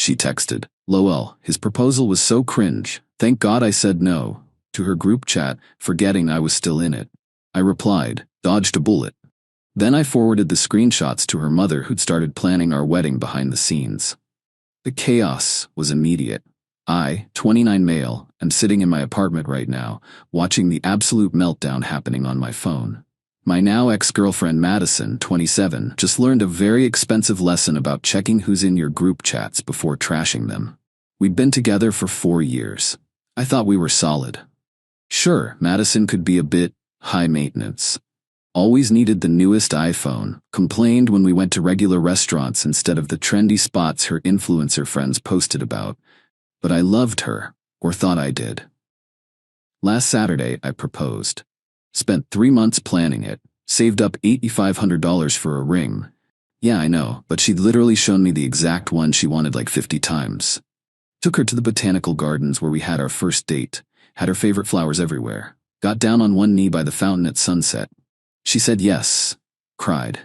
she texted. LOL, his proposal was so cringe. Thank God I said no, to her group chat, forgetting I was still in it. I replied, dodged a bullet. Then I forwarded the screenshots to her mother, who'd started planning our wedding behind the scenes. The chaos was immediate. I, 29 male, am sitting in my apartment right now, watching the absolute meltdown happening on my phone. My now ex-girlfriend Madison, 27, just learned a very expensive lesson about checking who's in your group chats before trashing them. We'd been together for 4 years. I thought we were solid. Sure, Madison could be a bit high maintenance. Always needed the newest iPhone, complained when we went to regular restaurants instead of the trendy spots her influencer friends posted about. But I loved her, or thought I did. Last Saturday, I proposed. Spent 3 months planning it, saved up $8,500 for a ring. Yeah, I know, but she'd literally shown me the exact one she wanted like 50 times. Took her to the botanical gardens where we had our first date, had her favorite flowers everywhere, got down on one knee by the fountain at sunset. She said yes, cried.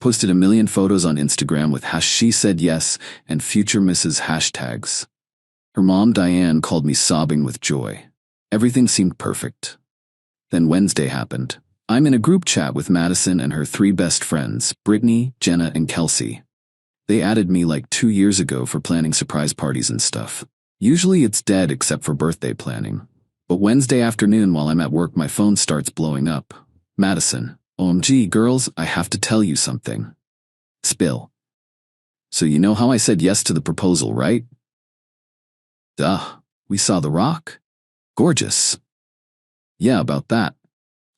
Posted a million photos on Instagram with #she said yes and future Mrs. hashtags. Her mom, Diane, called me sobbing with joy. Everything seemed perfect. Then Wednesday happened. I'm in a group chat with Madison and her 3 best friends, Brittany, Jenna, and Kelsey. They added me like 2 years ago for planning surprise parties and stuff. Usually it's dead except for birthday planning. But Wednesday afternoon while I'm at work, my phone starts blowing up. Madison, OMG, girls, I have to tell you something. Spill. So you know how I said yes to the proposal, right? Duh. We saw The Rock? Gorgeous. Yeah, about that.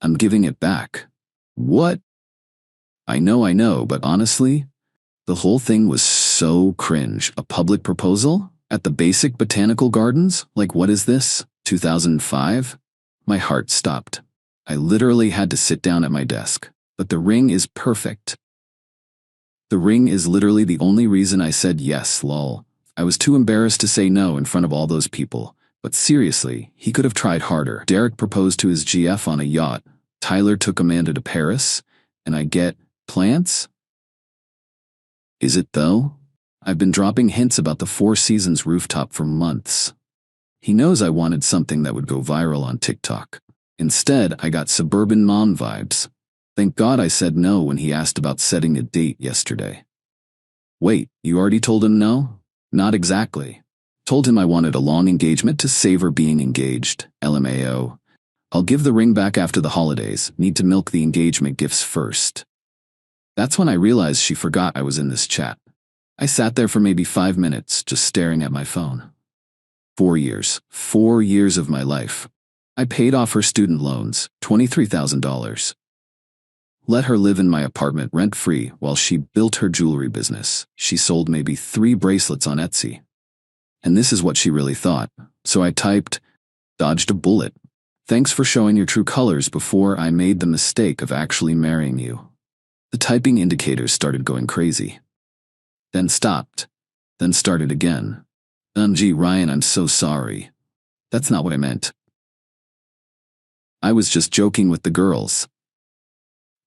I'm giving it back. What? I know, but honestly, the whole thing was so cringe. A public proposal? At the basic botanical gardens? Like, what is this? 2005? My heart stopped. I literally had to sit down at my desk. But the ring is perfect. The ring is literally the only reason I said yes, lol. I was too embarrassed to say no in front of all those people. But seriously, he could have tried harder. Derek proposed to his GF on a yacht. Tyler took Amanda to Paris. And I get plants? Is it though? I've been dropping hints about the 4 Seasons rooftop for months. He knows I wanted something that would go viral on TikTok. Instead, I got suburban mom vibes. Thank God I said no when he asked about setting a date yesterday. Wait, you already told him no? Not exactly. Told him I wanted a long engagement to savor being engaged, LMAO. I'll give the ring back after the holidays, need to milk the engagement gifts first. That's when I realized she forgot I was in this chat. I sat there for maybe 5 minutes, just staring at my phone. 4 years. 4 years of my life. I paid off her student loans, $23,000. Let her live in my apartment rent-free while she built her jewelry business. She sold maybe 3 bracelets on Etsy. And this is what she really thought. So I typed, dodged a bullet. Thanks for showing your true colors before I made the mistake of actually marrying you. The typing indicators started going crazy. Then stopped. Then started again. Gee, Ryan, I'm so sorry. That's not what I meant. I was just joking with the girls.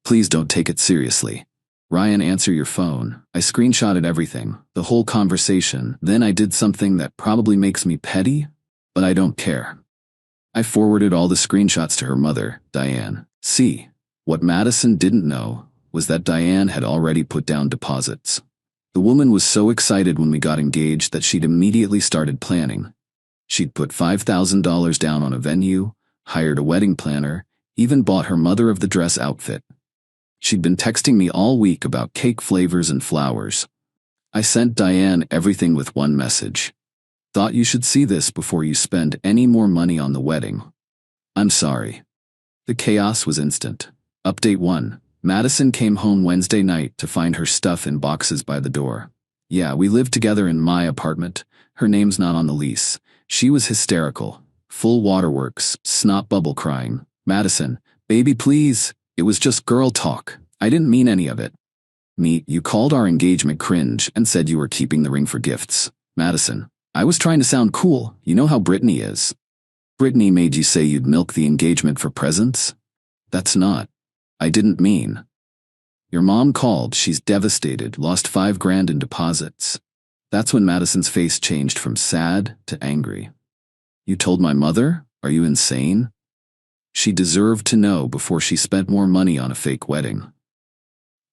Please don't take it seriously. Ryan, answer your phone. I screenshotted everything, the whole conversation. Then I did something that probably makes me petty, but I don't care. I forwarded all the screenshots to her mother, Diane. See, what Madison didn't know was that Diane had already put down deposits. The woman was so excited when we got engaged that she'd immediately started planning. She'd put $5,000 down on a venue, hired a wedding planner, even bought her mother of the dress outfit. She'd been texting me all week about cake flavors and flowers. I sent Diane everything with one message. Thought you should see this before you spend any more money on the wedding. I'm sorry. The chaos was instant. Update 1. Madison came home Wednesday night to find her stuff in boxes by the door. Yeah, we live together in my apartment. Her name's not on the lease. She was hysterical. Full waterworks, snot bubble crying. Madison, baby please. It was just girl talk. I didn't mean any of it. Me, you called our engagement cringe and said you were keeping the ring for gifts. Madison, I was trying to sound cool. You know how Brittany is. Brittany made you say you'd milk the engagement for presents? That's not. I didn't mean. Your mom called. She's devastated. Lost $5,000 in deposits. That's when Madison's face changed from sad to angry. You told my mother? Are you insane? She deserved to know before she spent more money on a fake wedding.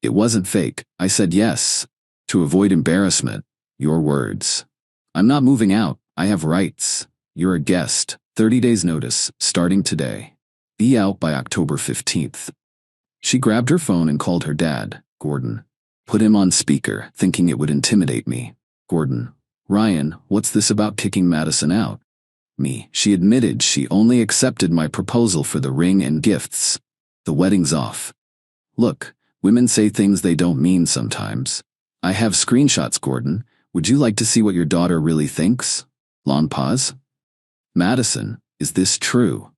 It wasn't fake. I said yes. To avoid embarrassment. Your words. I'm not moving out. I have rights. You're a guest. 30 days notice, starting today. Be out by October 15th. She grabbed her phone and called her dad, Gordon. Put him on speaker, thinking it would intimidate me. Gordon. Ryan, what's this about kicking Madison out? Me. She admitted she only accepted my proposal for the ring and gifts. The wedding's off. Look, women say things they don't mean sometimes. I have screenshots, Gordon. Would you like to see what your daughter really thinks? Long pause. Madison, is this true?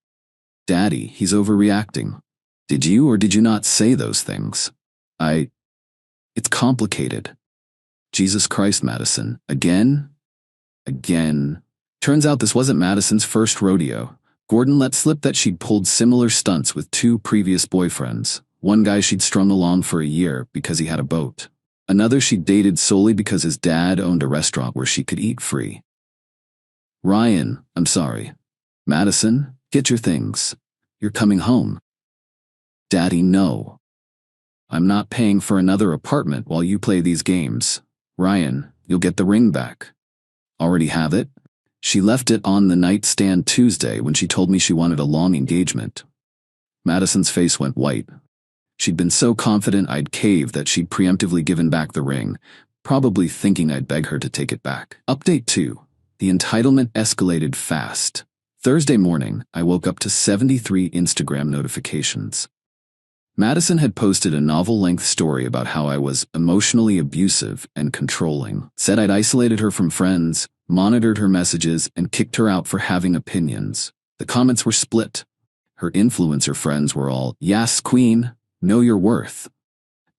Daddy, he's overreacting. Did you or did you not say those things? It's complicated. Jesus Christ, Madison. Again? Again. Turns out this wasn't Madison's first rodeo. Gordon let slip that she'd pulled similar stunts with 2 previous boyfriends. One guy she'd strung along for a year because he had a boat. Another she'd dated solely because his dad owned a restaurant where she could eat free. Ryan, I'm sorry. Madison, get your things. You're coming home. Daddy, no. I'm not paying for another apartment while you play these games. Ryan, you'll get the ring back. Already have it? She left it on the nightstand Tuesday when she told me she wanted a long engagement. Madison's face went white. She'd been so confident I'd cave that she'd preemptively given back the ring, probably thinking I'd beg her to take it back. Update 2. The entitlement escalated fast. Thursday morning, I woke up to 73 Instagram notifications. Madison had posted a novel-length story about how I was emotionally abusive and controlling, said I'd isolated her from friends, monitored her messages, and kicked her out for having opinions. The comments were split. Her influencer friends were all, "Yes, queen, know your worth."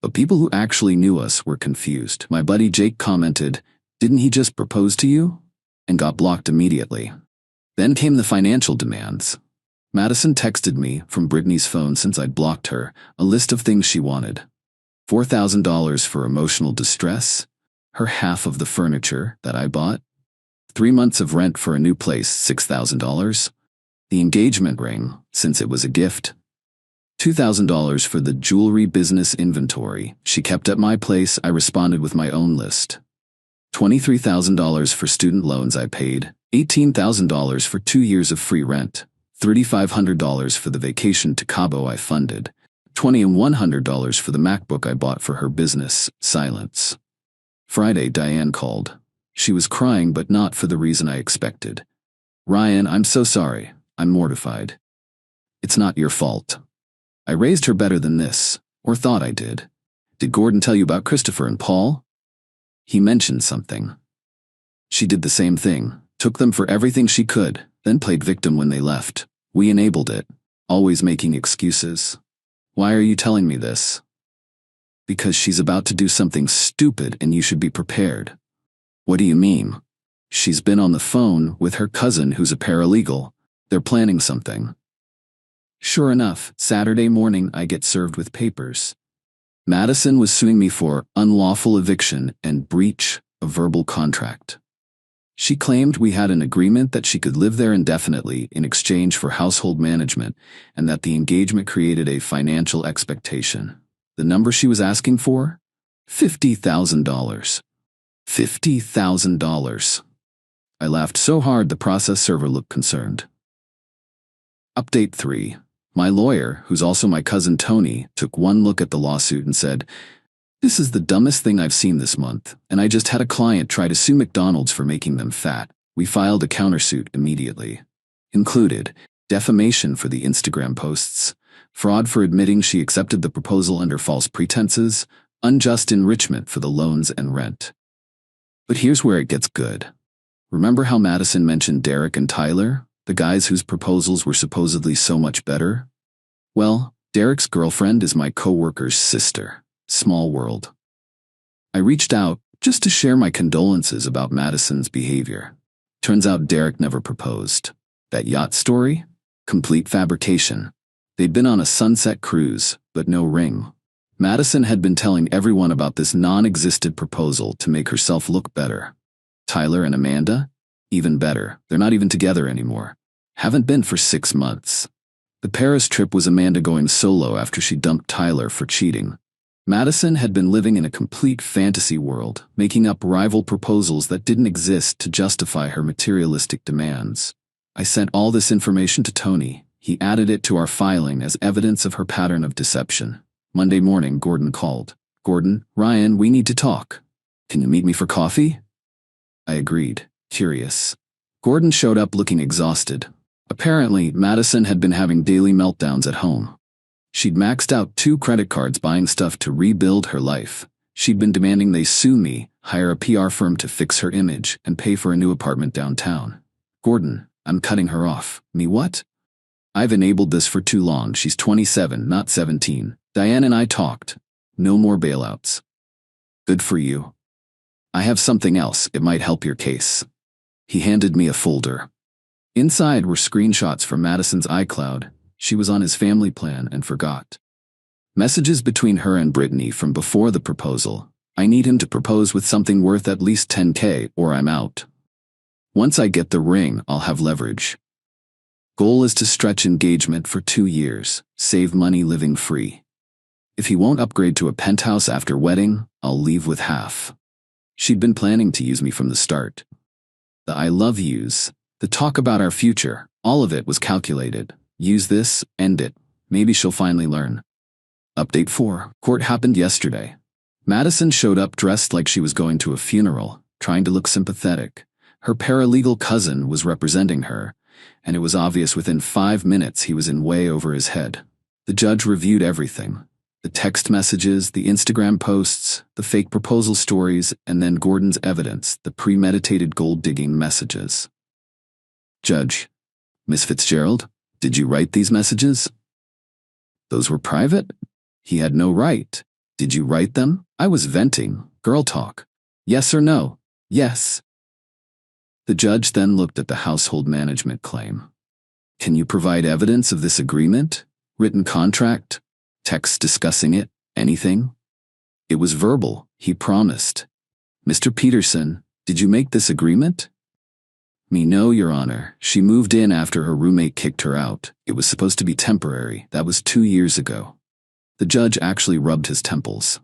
But people who actually knew us were confused. My buddy Jake commented, "Didn't he just propose to you?" and got blocked immediately. Then came the financial demands. Madison texted me, from Brittany's phone since I'd blocked her, a list of things she wanted. $4,000 for emotional distress, her half of the furniture that I bought, 3 months of rent for a new place, $6,000, the engagement ring, since it was a gift, $2,000 for the jewelry business inventory she kept at my place. I responded with my own list. $23,000 for student loans I paid, $18,000 for 2 years of free rent, $3,500 for the vacation to Cabo I funded, $20 and $100 for the MacBook I bought for her business. Silence. Friday, Diane called. She was crying, but not for the reason I expected. Ryan, I'm so sorry. I'm mortified. It's not your fault. I raised her better than this, or thought I did. Did Gordon tell you about Christopher and Paul? He mentioned something. She did the same thing, took them for everything she could, then played victim when they left. We enabled it, always making excuses. Why are you telling me this? Because she's about to do something stupid and you should be prepared. What do you mean? She's been on the phone with her cousin who's a paralegal. They're planning something. Sure enough, Saturday morning I get served with papers. Madison was suing me for unlawful eviction and breach of verbal contract. She claimed we had an agreement that she could live there indefinitely in exchange for household management and that the engagement created a financial expectation. The number she was asking for? $50,000. $50,000. I laughed so hard the process server looked concerned. Update 3. My lawyer, who's also my cousin Tony, took one look at the lawsuit and said, "This is the dumbest thing I've seen this month, and I just had a client try to sue McDonald's for making them fat." We filed a countersuit immediately. Included defamation for the Instagram posts, fraud for admitting she accepted the proposal under false pretenses, unjust enrichment for the loans and rent. But here's where it gets good. Remember how Madison mentioned Derek and Tyler, the guys whose proposals were supposedly so much better? Well, Derek's girlfriend is my coworker's sister. Small world. I reached out just to share my condolences about Madison's behavior. Turns out Derek never proposed. That yacht story? Complete fabrication. They'd been on a sunset cruise, but no ring. Madison had been telling everyone about this non-existent proposal to make herself look better. Tyler and Amanda? Even better, they're not even together anymore. Haven't been for 6 months. The Paris trip was Amanda going solo after she dumped Tyler for cheating. Madison had been living in a complete fantasy world, making up rival proposals that didn't exist to justify her materialistic demands. I sent all this information to Tony. He added it to our filing as evidence of her pattern of deception. Monday morning, Gordon called. "Gordon, Ryan, we need to talk. Can you meet me for coffee?" I agreed, curious. Gordon showed up looking exhausted. Apparently, Madison had been having daily meltdowns at home. She'd maxed out 2 credit cards buying stuff to rebuild her life. She'd been demanding they sue me, hire a PR firm to fix her image, and pay for a new apartment downtown. "Gordon, I'm cutting her off." "Me what?" "I've enabled this for too long. She's 27, not 17. Diane and I talked. No more bailouts." "Good for you. I have something else. It might help your case." He handed me a folder. Inside were screenshots from Madison's iCloud. She was on his family plan and forgot. Messages between her and Brittany from before the proposal. "I need him to propose with something worth at least $10K or I'm out. Once I get the ring, I'll have leverage. Goal is to stretch engagement for 2 years, save money living free. If he won't upgrade to a penthouse after wedding, I'll leave with half." She'd been planning to use me from the start. The I love yous, the talk about our future, all of it was calculated. Use this, end it. Maybe she'll finally learn. Update 4. Court happened yesterday. Madison showed up dressed like she was going to a funeral, trying to look sympathetic. Her paralegal cousin was representing her, and it was obvious within 5 minutes he was in way over his head. The judge reviewed everything. The text messages, the Instagram posts, the fake proposal stories, and then Gordon's evidence, the premeditated gold-digging messages. "Judge, Miss Fitzgerald, did you write these messages?" "Those were private?" "He had no right." "Did you write them?" "I was venting. Girl talk." "Yes or no?" "Yes." The judge then looked at the household management claim. "Can you provide evidence of this agreement? Written contract? Text discussing it? Anything?" "It was verbal," he promised. "Mr. Peterson, did you make this agreement?" "Me no, Your Honor. She moved in after her roommate kicked her out. It was supposed to be temporary. That was 2 years ago." The judge actually rubbed his temples.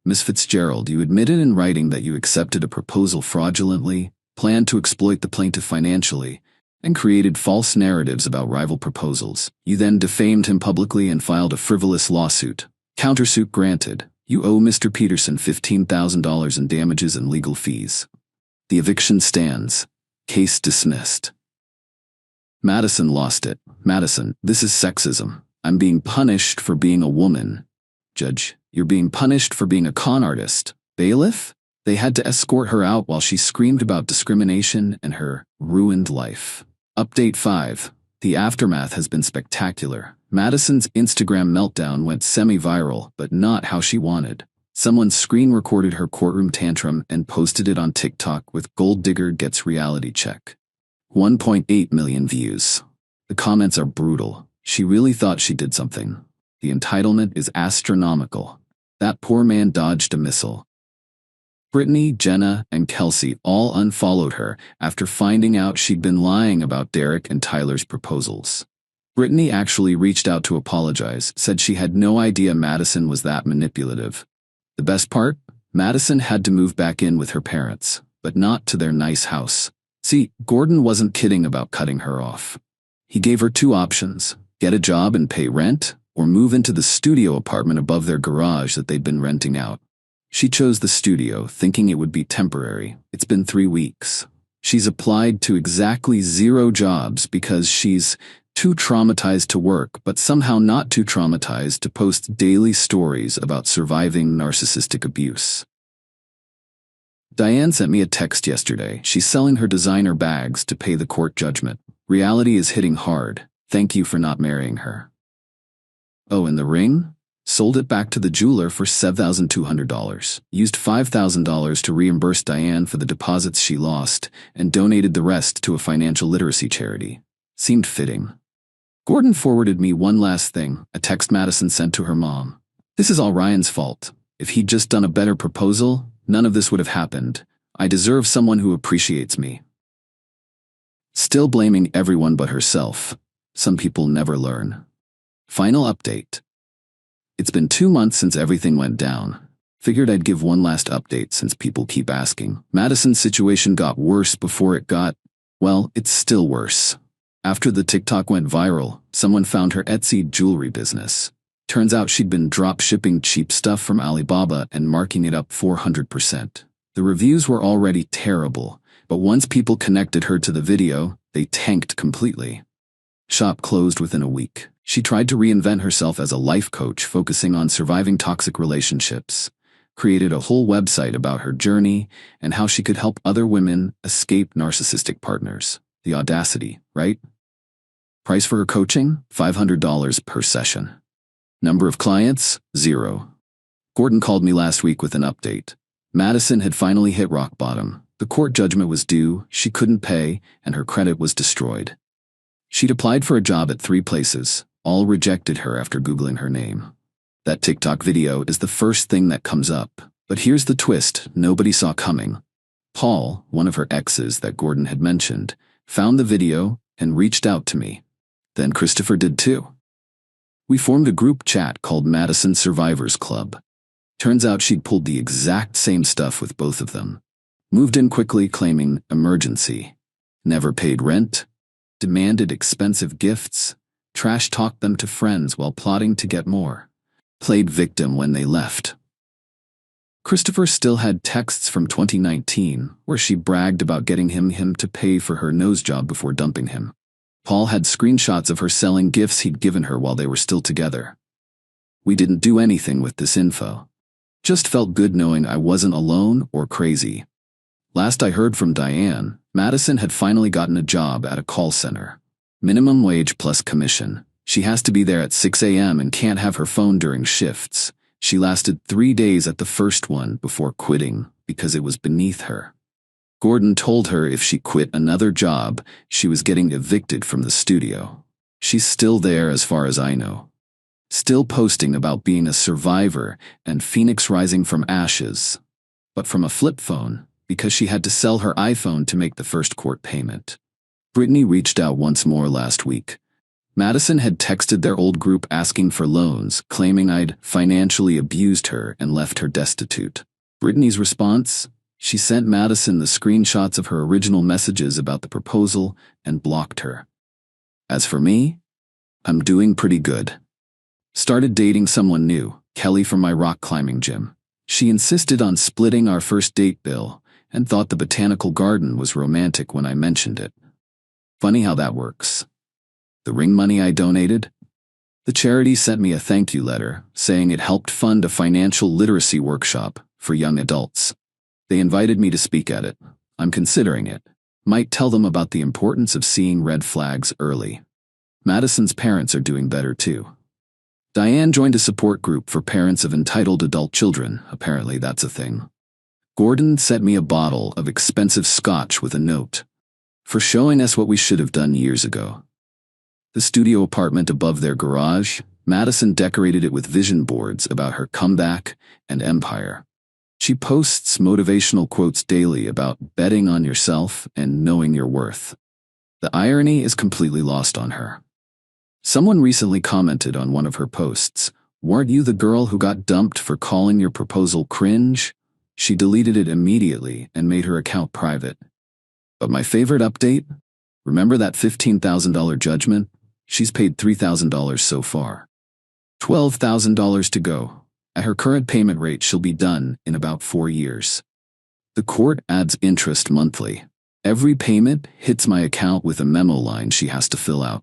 "Miss Fitzgerald, you admitted in writing that you accepted a proposal fraudulently, planned to exploit the plaintiff financially, and created false narratives about rival proposals. You then defamed him publicly and filed a frivolous lawsuit. Countersuit granted. You owe Mr. Peterson $15,000 in damages and legal fees. The eviction stands. Case dismissed." Madison lost it. "Madison, this is sexism. I'm being punished for being a woman." "Judge, you're being punished for being a con artist." "Bailiff?" They had to escort her out while she screamed about discrimination and her ruined life. Update 5. The aftermath has been spectacular. Madison's Instagram meltdown went semi-viral, but not how she wanted. Someone screen-recorded her courtroom tantrum and posted it on TikTok with "Gold Digger Gets Reality Check." 1.8 million views. The comments are brutal. She really thought she did something. The entitlement is astronomical. That poor man dodged a missile. Brittany, Jenna, and Kelsey all unfollowed her after finding out she'd been lying about Derek and Tyler's proposals. Brittany actually reached out to apologize, said she had no idea Madison was that manipulative. The best part? Madison had to move back in with her parents, but not to their nice house. See, Gordon wasn't kidding about cutting her off. He gave her 2 options: get a job and pay rent, or move into the studio apartment above their garage that they'd been renting out. She chose the studio, thinking it would be temporary. It's been 3 weeks. She's applied to exactly 0 jobs because she's too traumatized to work, but somehow not too traumatized to post daily stories about surviving narcissistic abuse. Diane sent me a text yesterday. She's selling her designer bags to pay the court judgment. Reality is hitting hard. Thank you for not marrying her. Oh, and the ring? Sold it back to the jeweler for $7,200. Used $5,000 to reimburse Diane for the deposits she lost, and donated the rest to a financial literacy charity. Seemed fitting. Gordon forwarded me one last thing, a text Madison sent to her mom. "This is all Ryan's fault. If he'd just done a better proposal, none of this would have happened. I deserve someone who appreciates me. Still blaming everyone but herself. Some people never learn. Final update. It's been 2 months since everything went down. Figured I'd give one last update since people keep asking. Madison's situation got worse before it got, well, it's still worse. After the TikTok went viral, someone found her Etsy jewelry business. Turns out she'd been drop shipping cheap stuff from Alibaba and marking it up 400%. The reviews were already terrible, but once people connected her to the video, they tanked completely. Shop closed within a week. She tried to reinvent herself as a life coach focusing on surviving toxic relationships. Created a whole website about her journey and how she could help other women escape narcissistic partners. The audacity, right? Price for her coaching? $500 per session. Number of clients? 0. Gordon called me last week with an update. Madison had finally hit rock bottom. The court judgment was due, she couldn't pay, and her credit was destroyed. She'd applied for a job at 3 places. All rejected her after Googling her name. That TikTok video is the first thing that comes up. But here's the twist nobody saw coming. Paul, one of her exes that Gordon had mentioned, found the video and reached out to me. Then Christopher did too. We formed a group chat called Madison Survivors Club. Turns out she'd pulled the exact same stuff with both of them. Moved in quickly claiming emergency. Never paid rent. Demanded expensive gifts. Trash-talked them to friends while plotting to get more. Played victim when they left. Christopher still had texts from 2019 where she bragged about getting him to pay for her nose job before dumping him. Paul had screenshots of her selling gifts he'd given her while they were still together. We didn't do anything with this info. Just felt good knowing I wasn't alone or crazy. Last I heard from Diane, Madison had finally gotten a job at a call center. Minimum wage plus commission. She has to be there at 6 a.m. and can't have her phone during shifts. She lasted 3 days at the first one before quitting because it was beneath her. Gordon told her if she quit another job, she was getting evicted from the studio. She's still there as far as I know. Still posting about being a survivor and Phoenix rising from ashes. But from a flip phone, because she had to sell her iPhone to make the first court payment. Brittany reached out once more last week. Madison had texted their old group asking for loans, claiming I'd financially abused her and left her destitute. Brittany's response? She sent Madison the screenshots of her original messages about the proposal and blocked her. As for me, I'm doing pretty good. Started dating someone new, Qley from my rock climbing gym. She insisted on splitting our first date bill and thought the botanical garden was romantic when I mentioned it. Funny how that works. The ring money I donated? The charity sent me a thank you letter saying it helped fund a financial literacy workshop for young adults. They invited me to speak at it. I'm considering it. Might tell them about the importance of seeing red flags early. Madison's parents are doing better too. Diane joined a support group for parents of entitled adult children. Apparently that's a thing. Gordon sent me a bottle of expensive scotch with a note. For showing us what we should have done years ago. The studio apartment above their garage, Madison decorated it with vision boards about her comeback and empire. She posts motivational quotes daily about betting on yourself and knowing your worth. The irony is completely lost on her. Someone recently commented on one of her posts, "Weren't you the girl who got dumped for calling your proposal cringe?" She deleted it immediately and made her account private. But my favorite update? Remember that $15,000 judgment? She's paid $3,000 so far. $12,000 to go. At her current payment rate, she'll be done in about 4 years. The court adds interest monthly. Every payment hits my account with a memo line she has to fill out.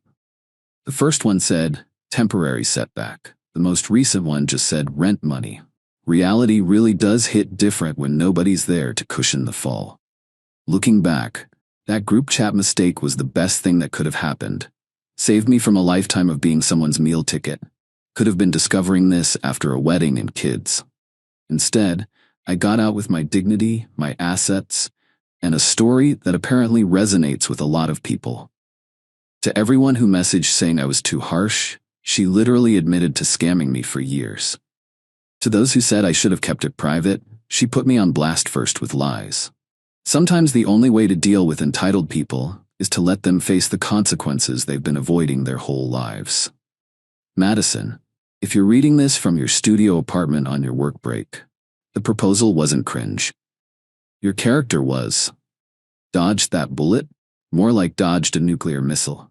The first one said, temporary setback. The most recent one just said rent money. Reality really does hit different when nobody's there to cushion the fall. Looking back, that group chat mistake was the best thing that could have happened. Saved me from a lifetime of being someone's meal ticket. Could have been discovering this after a wedding and kids. Instead, I got out with my dignity, my assets, and a story that apparently resonates with a lot of people. To everyone who messaged saying I was too harsh, she literally admitted to scamming me for years. To those who said I should have kept it private, she put me on blast first with lies. Sometimes the only way to deal with entitled people is to let them face the consequences they've been avoiding their whole lives. Madison, if you're reading this from your studio apartment on your work break, the proposal wasn't cringe. Your character was. Dodged that bullet? More like dodged a nuclear missile.